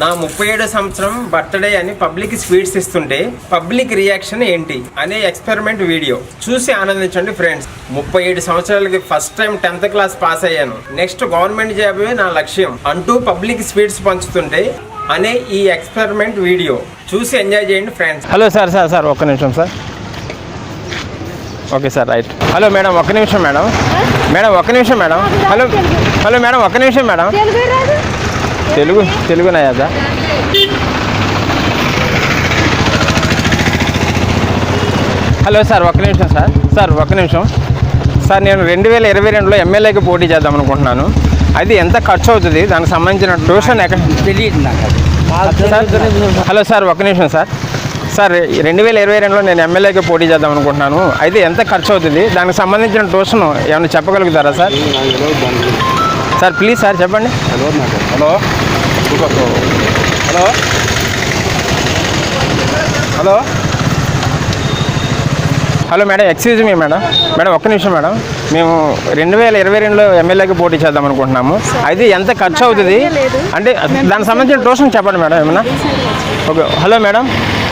నా 37 సంవత్సరం బర్త్డే అని పబ్లిక్ స్వీట్స్ ఇస్తుంటే పబ్లిక్ రియాక్షన్ ఏంటి అనే ఎక్స్పెరిమెంట్ వీడియో చూసి ఆనందించండి ఫ్రెండ్స్. 37 సంవత్సరాలకి first time 10th class pass అయ్యాను, నెక్స్ట్ గవర్నమెంట్ జాబే నా లక్ష్యం అంటూ పబ్లిక్ స్వీట్స్ పంచుతుంటే అనే ఈ ఎక్స్పెరిమెంట్ వీడియో చూసి ఎంజాయ్ చేయండి ఫ్రెండ్స్. హలో సార్ ఒక్క నిమిషం sir. Okay sir, right. Hello madam, ఒక్క నిమిషం మేడం. ఒక్క నిమిషం మేడం. హలో మేడం, ఒక్క నిమిషం మేడం. తెలుగునా కదా? హలో సార్, ఒక్క నిమిషం సార్. ఒక్క నిమిషం సార్. నేను 2022లో ఎమ్మెల్యేకి పోటీ చేద్దాం అనుకుంటున్నాను. అది ఎంత ఖర్చు అవుతుంది, దానికి సంబంధించిన ట్యూషన్ ఎక్కడ తెలియదు నాకు. హలో సార్, ఒక్క నిమిషం సార్. 2022లో నేను ఎమ్మెల్యేకి పోటీ చేద్దాం అనుకుంటున్నాను. అయితే ఎంత ఖర్చు అవుతుంది, దానికి సంబంధించిన ట్యూషన్ ఏమైనా చెప్పగలుగుతారా సార్? సార్ ప్లీజ్ సార్ చెప్పండి. Hello madam, excuse me madam. ఒక్క నిమిషం మేడం. మేము 2022లో ఎమ్మెల్యేకి పోటీ చేద్దాం అనుకుంటున్నాము. అయితే ఎంత ఖర్చు అవుతుంది అంటే దానికి సంబంధించిన ట్యూషన్ చెప్పండి మేడం ఏమన్నా. ఓకే. హలో మేడం,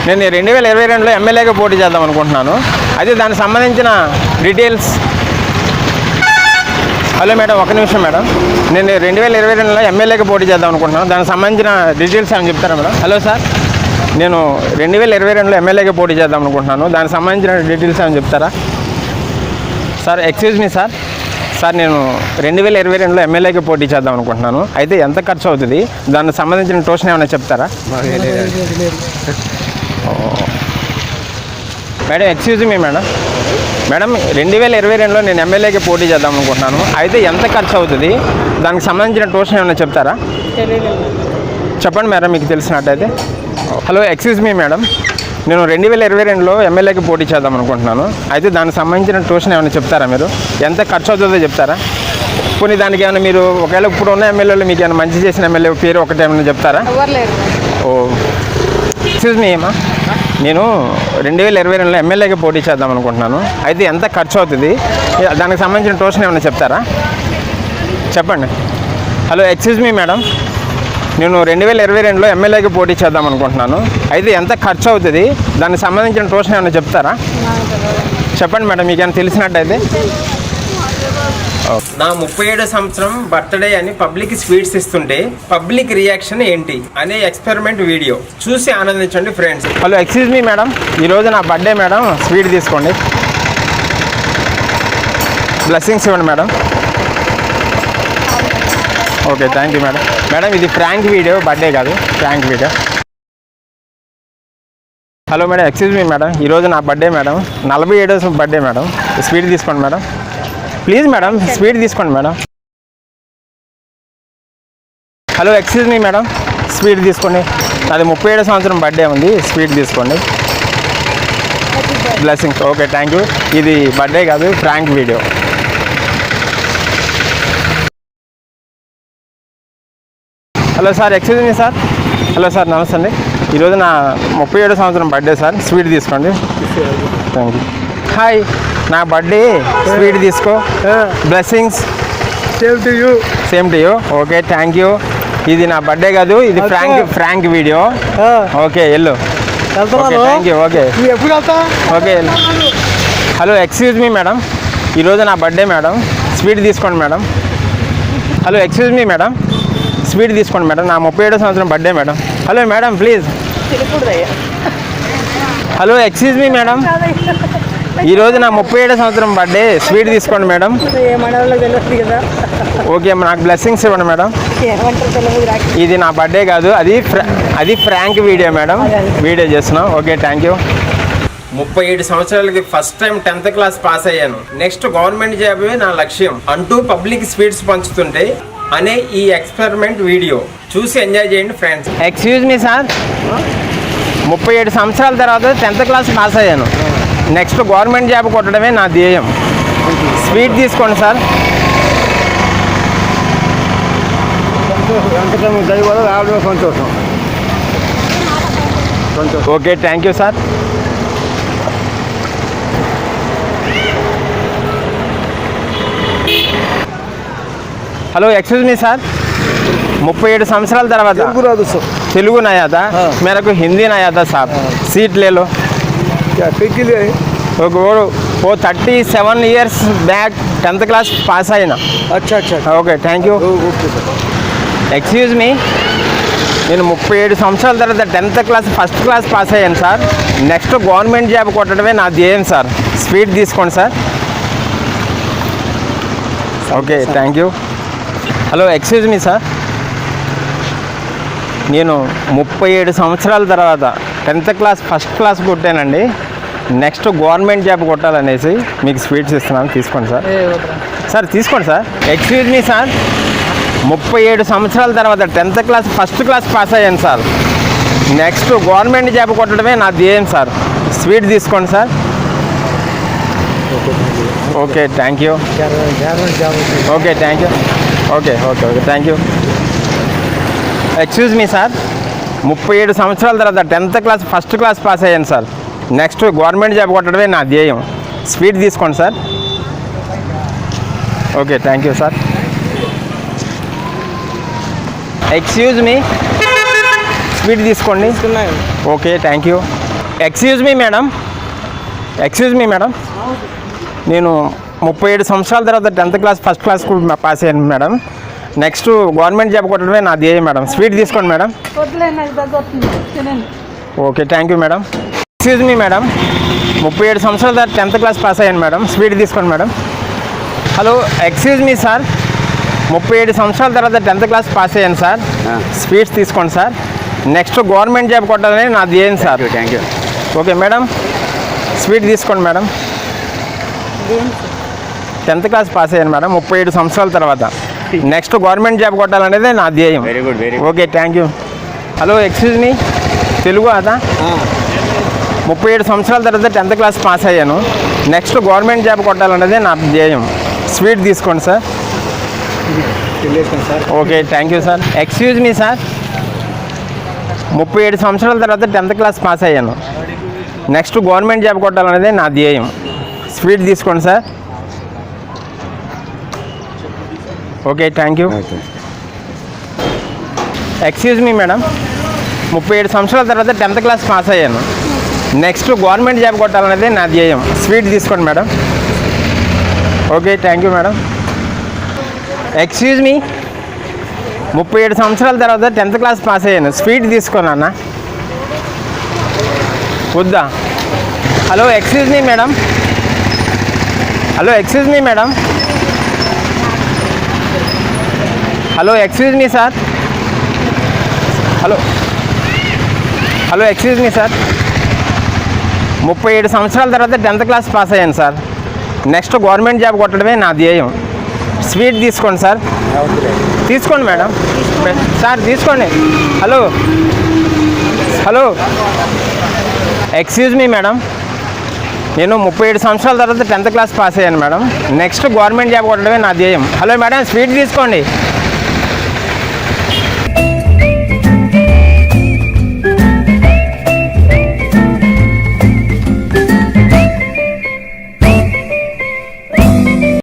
నేను 2022లో ఎమ్మెల్యేగా పోటీ చేద్దాం అనుకుంటున్నాను. అయితే దానికి సంబంధించిన డీటెయిల్స్. హలో మేడం, ఒక నిమిషం మేడం. నేను 2022లో ఎమ్మెల్యేగా పోటీ చేద్దాం అనుకుంటున్నాను. దానికి సంబంధించిన డీటెయిల్స్ ఏమైనా చెప్తారా మేడం? హలో సార్, నేను 2022లో ఎమ్మెల్యేగా పోటీ చేద్దాం అనుకుంటున్నాను. దానికి సంబంధించిన డీటెయిల్స్ ఏమైనా చెప్తారా సార్? Excuse me sir. నేను 2022లో ఎమ్మెల్యేకి పోటీ చేద్దాం అనుకుంటున్నాను. అయితే ఎంత ఖర్చు అవుతుంది, దానికి సంబంధించిన ట్యూషన్ ఏమైనా చెప్తారా మేడం? Excuse me madam. 2022లో నేను ఎమ్మెల్యేకి పోటీ చేద్దాం అనుకుంటున్నాను. అయితే ఎంత ఖర్చు అవుతుంది, దానికి సంబంధించిన ట్యూషన్ ఏమైనా చెప్తారా? చెప్పండి మేడం మీకు తెలిసినట్టయితే. Hello, excuse me madam. నేను 2022లో ఎమ్మెల్యేకి పోటీ చేద్దాం అనుకుంటున్నాను. అయితే దానికి సంబంధించిన ట్యూషన్ ఏమైనా చెప్తారా మీరు? ఎంత ఖర్చు అవుతుందో చెప్తారా? కొన్ని దానికి ఏమైనా మీరు ఒకవేళ ఇప్పుడు ఉన్న ఎమ్మెల్యేలు మీకు ఏమైనా మంచి చేసిన ఎమ్మెల్యే పేరు ఒకటి ఏమైనా చెప్తారా? ఓ, ఎక్స్క్యూజ్ మీ అమ్మా. నేను 2022లో ఎమ్మెల్యేకి పోటీ చేద్దాం అనుకుంటున్నాను. అయితే ఎంత ఖర్చు అవుతుంది, దానికి సంబంధించిన ట్యూషన్ ఏమైనా చెప్తారా? చెప్పండి. Hello, excuse me madam. నేను 2022లో ఎమ్మెల్యేకి పోటీ చేద్దాం అనుకుంటున్నాను. అయితే ఎంత ఖర్చు అవుతుంది, దానికి సంబంధించిన ట్యూషన్ ఏమైనా చెప్తారా? చెప్పండి మేడం మీకు ఏమైనా తెలిసినట్టయితే. నా 37 సంవత్సరం బర్త్డే అని పబ్లిక్ స్వీట్స్ ఇస్తుంటే పబ్లిక్ రియాక్షన్ ఏంటి అనే ఎక్స్పెరిమెంట్ వీడియో చూసి ఆనందించండి friends. Hello, excuse me madam. ఈరోజు నా బర్త్డే మేడం, స్వీట్ తీసుకోండి. బ్లెస్సింగ్స్ ఇవ్వండి madam. Okay, thank you madam. ఇది ఫ్రాంక్ వీడియో, బర్త్డే కాదు, prank video. Hello madam, excuse me madam. ఈరోజు నా బర్త్డే మేడం, 47వ బర్త్డే మేడం. స్వీట్ తీసుకోండి మేడం, ప్లీజ్ మేడం. స్వీట్ తీసుకోండి madam. Hello, excuse me madam. Sweet తీసుకోండి. నాది 37వ సంవత్సరం బర్త్డే ఉంది, స్వీట్ తీసుకోండి. బ్లెస్సింగ్స్. Okay, thank you. ఇది బర్త్డే కాదు, prank video. Hello sir, excuse me sir. Hello sir, నమస్తే అండి. ఈరోజు నా 37వ సంవత్సరం బర్త్డే సార్, స్వీట్ తీసుకోండి. Thank you. హాయ్, నా బర్త్డే, స్వీట్ తీసుకో. Blessings. Same to you. Okay, thank you. ఇది నా బర్త్డే కాదు, ఇది ఫ్రాంక్ వీడియో. ఓకే, వెళ్ళు. Thank you. Okay. Hello, excuse me madam. ఈరోజు నా బర్త్డే మేడం, స్వీట్ తీసుకోండి madam. Hello, excuse me madam. Sweet తీసుకోండి మేడం. నా 37వ సంవత్సరం birthday madam. Hello madam, please. Hello, excuse me madam. ఈరోజు నా 37వ సంవత్సరం బర్త్డే, స్వీట్ తీసుకోండి మేడం. ఓకే, నాకు బ్లెస్సింగ్స్ ఇవ్వండి మేడం. ఇది నా బర్త్డే కాదు, అది ఫ్రాంక్ వీడియో మేడం, వీడియో చేస్తున్నాం. Okay, thank you. 37 సంవత్సరాలకి first time 10th class pass అయ్యాను, నెక్స్ట్ గవర్నమెంట్ జాబే నా లక్ష్యం అంటూ పబ్లిక్ స్వీట్స్ పంచుతుంటే అనే ఈ ఎక్స్పెరిమెంట్ వీడియో చూసి ఎంజాయ్ చేయండి ఫ్రెండ్స్. Excuse me sir. 37 సంవత్సరాల తర్వాత 10th క్లాస్ పాస్ అయ్యాను, నెక్స్ట్ గవర్నమెంట్ జాబ్ కొట్టడమే నా ధ్యేయం. స్వీట్ తీసుకోండి sir. Okay, thank you sir. Hello, excuse me sir. 37 సంవత్సరాల తర్వాత तेलुगु नहीं आता मेरे को हिंदी नहीं आता साहब सीट ले लो क्या के लिए वो 37 years back 10th class pass आई ना अच्छा अच्छा okay thank you okay sir excuse me నేను 37 సంవత్సరాల తర్వాత 10th class first class pass అయ్యాను సార్ నెక్స్ట్ గవర్నమెంట్ జాబ్ కొట్టడమే నా ధ్యేయం సార్ స్వీట్ తీసుకోండి sir okay thank you hello excuse me sir నేను 37 సంవత్సరాల తర్వాత 10th క్లాస్ ఫస్ట్ క్లాస్ కొట్టానండి నెక్స్ట్ గవర్నమెంట్ జాబ్ కొట్టాలనేసి మీకు స్వీట్స్ ఇస్తున్నాను తీసుకోండి సార్ సార్ తీసుకోండి సార్ ఎక్స్క్యూజ్ మీ సార్ 37 సంవత్సరాల తర్వాత 10th class first class pass అయ్యాను సార్ నెక్స్ట్ గవర్నమెంట్ జాబ్ కొట్టడమే నా ధ్యేయం సార్ స్వీట్ తీసుకోండి sir okay thank you okay thank you okay okay okay thank you excuse me sir 37 సంవత్సరాల తర్వాత 10th class first class pass అయ్యాను sir next government job కొట్టడమే నా ధ్యేయం స్వీట్ తీసుకోండి sir okay thank you sir excuse me sweet తీసుకోండి okay thank you excuse me madam నేను 37 సంవత్సరాల తర్వాత 10th class first class pass అయ్యాను మేడం నెక్స్ట్ గవర్నమెంట్ జాబ్ కొట్టడమే నా ధ్యేయం మేడం స్వీట్ తీసుకోండి madam okay thank you madam excuse me madam 37 సంవత్సరాల తర్వాత 10th క్లాస్ పాస్ అయ్యాను మేడం స్వీట్ తీసుకోండి madam hello excuse me sir 37 సంవత్సరాల తర్వాత 10th క్లాస్ పాస్ అయ్యాను సార్ స్వీట్స్ తీసుకోండి సార్ నెక్స్ట్ గవర్నమెంట్ జాబ్ కొట్టాలని నా ధ్యేయం sir thank you okay madam sweet తీసుకోండి మేడం 10th క్లాస్ పాస్ అయ్యాను మేడం 37 సంవత్సరాల తర్వాత నెక్స్ట్ గవర్నమెంట్ జాబ్ కొట్టాలనేది నా ధ్యేయం very good okay thank you hello excuse మీ తెలుగు అదా 37 సంవత్సరాల తర్వాత 10th క్లాస్ పాస్ అయ్యాను నెక్స్ట్ గవర్నమెంట్ జాబ్ కొట్టాలనేది నా ధ్యేయం స్వీట్ తీసుకోండి sir okay thank you sir excuse me sir 37 సంవత్సరాల తర్వాత 10th క్లాస్ పాస్ అయ్యాను నెక్స్ట్ గవర్నమెంట్ జాబ్ కొట్టాలనేది నా ధ్యేయం స్వీట్ తీసుకోండి sir okay thank you excuse me madam 37 సంవత్సరాల తర్వాత 10th క్లాస్ పాస్ అయ్యాను నెక్స్ట్ గవర్నమెంట్ జాబ్ కొట్టాలనేది నా ధ్యేయం స్వీట్ తీసుకోండి madam okay thank you madam excuse మీ 37 సంవత్సరాల తర్వాత 10th క్లాస్ పాస్ అయ్యాను స్వీట్ తీసుకోను అన్న వద్దా hello excuse me madam hello excuse me madam hello excuse me sir hello excuse me sir 37 సంవత్సరాల తర్వాత 10th క్లాస్ పాస్ అయ్యాను సార్ నెక్స్ట్ గవర్నమెంట్ జాబ్ కొట్టడమే నా ధ్యేయం స్వీట్ తీసుకోండి సార్ తీసుకోండి మేడం సార్ తీసుకోండి హలో ఎక్స్క్యూజ్ మీ మేడం నేను 37 సంవత్సరాల తర్వాత 10th క్లాస్ పాస్ అయ్యాను మేడం నెక్స్ట్ గవర్నమెంట్ జాబ్ కొట్టడమే నా ధ్యేయం హలో మేడం స్వీట్ తీసుకోండి